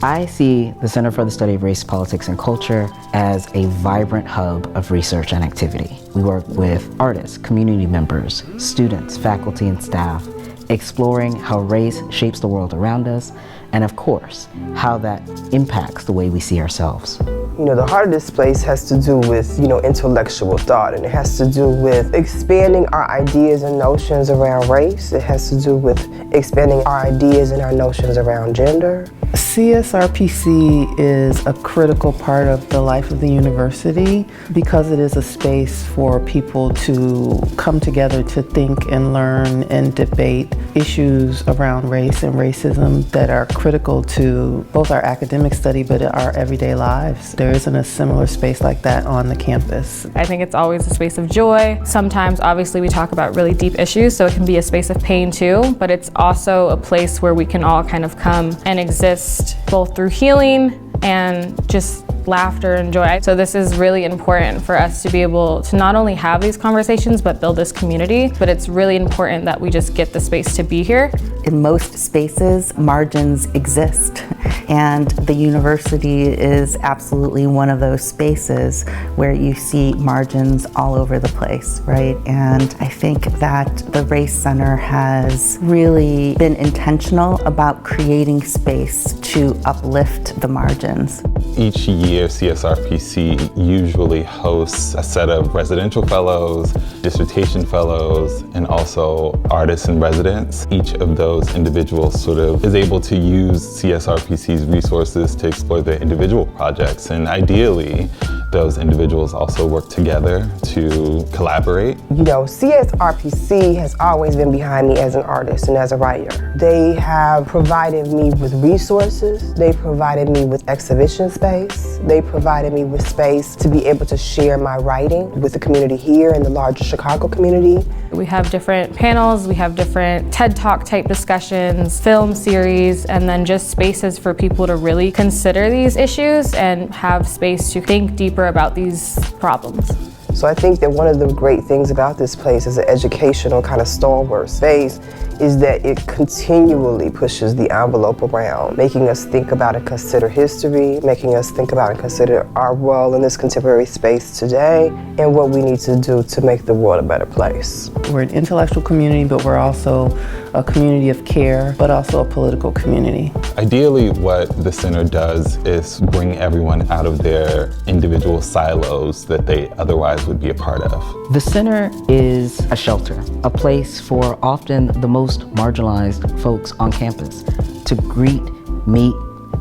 I see the Center for the Study of Race, Politics, and Culture as a vibrant hub of research and activity. We work with artists, community members, students, faculty, and staff, exploring how race shapes the world around us, and of course, how that impacts the way we see ourselves. You know, the heart of this place has to do with, intellectual thought, and it has to do with expanding our ideas and notions around race. It has to do with expanding our ideas and our notions around gender. CSRPC is a critical part of the life of the university because it is a space for people to come together to think and learn and debate issues around race and racism that are critical to both our academic study but our everyday lives. There isn't a similar space like that on the campus. I think it's always a space of joy. Sometimes, obviously, we talk about really deep issues, so it can be a space of pain too, but it's also a place where we can all kind of come and exist both through healing and just laughter and joy. So this is really important for us to be able to not only have these conversations but build this community, but it's really important that we just get the space to be here. In most spaces, margins exist, and the university is absolutely one of those spaces where you see margins all over the place, right? And I think that the Race Center has really been intentional about creating space to uplift the margins. Each year, CSRPC usually hosts a set of residential fellows, dissertation fellows, and also artists in residence. Each of those individuals sort of is able to use CSRPC's resources to explore their individual projects, and ideally, those individuals also work together to collaborate. CSRPC has always been behind me as an artist and as a writer. They have provided me with resources. They provided me with exhibition space. They provided me with space to be able to share my writing with the community here and the larger Chicago community. We have different panels, we have different TED Talk type discussions, film series, and then just spaces for people to really consider these issues and have space to think deeper about these problems. So I think that one of the great things about this place as an educational kind of stalwart space is that it continually pushes the envelope around, making us think about and consider history, making us think about and consider our role in this contemporary space today, and what we need to do to make the world a better place. We're an intellectual community, but we're also a community of care, but also a political community. Ideally, what the center does is bring everyone out of their individual silos that they otherwise would be a part of. The center is a shelter, a place for often the most marginalized folks on campus to greet, meet,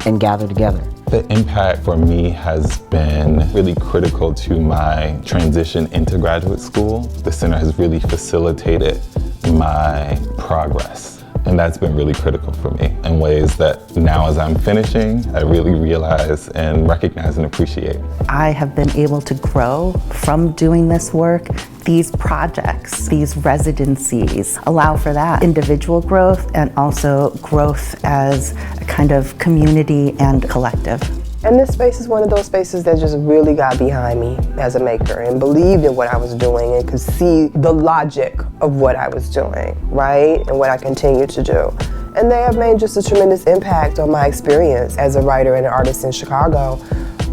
and gather together. The impact for me has been really critical to my transition into graduate school. The center has really facilitated my progress, and that's been really critical for me in ways that now as I'm finishing, I really realize and recognize and appreciate. I have been able to grow from doing this work. These projects, these residencies allow for that individual growth and also growth as a kind of community and collective. And this space is one of those spaces that just really got behind me as a maker and believed in what I was doing and could see the logic of what I was doing, right? And what I continue to do. And they have made just a tremendous impact on my experience as a writer and an artist in Chicago.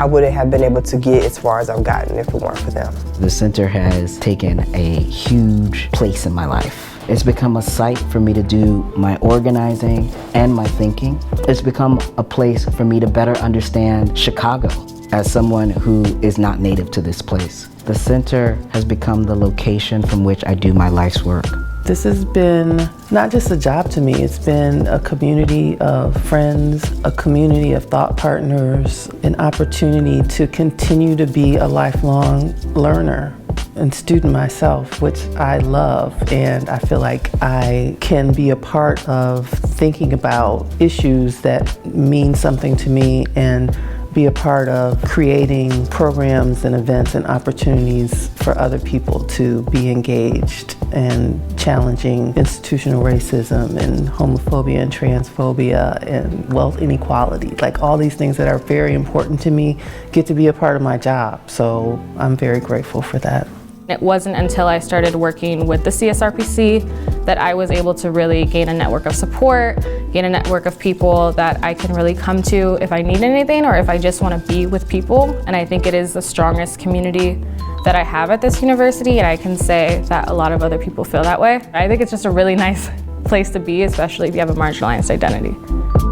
I wouldn't have been able to get as far as I've gotten if it weren't for them. The center has taken a huge place in my life. It's become a site for me to do my organizing and my thinking. It's become a place for me to better understand Chicago as someone who is not native to this place. The center has become the location from which I do my life's work. This has been not just a job to me, it's been a community of friends, a community of thought partners, an opportunity to continue to be a lifelong learner and student myself, which I love, and I feel like I can be a part of thinking about issues that mean something to me and be a part of creating programs and events and opportunities for other people to be engaged and challenging institutional racism and homophobia and transphobia and wealth inequality. Like all these things that are very important to me get to be a part of my job. So I'm very grateful for that. It wasn't until I started working with the CSRPC that I was able to really gain a network of support, gain a network of people that I can really come to if I need anything or if I just want to be with people. And I think it is the strongest community that I have at this university, and I can say that a lot of other people feel that way. I think it's just a really nice place to be, especially if you have a marginalized identity.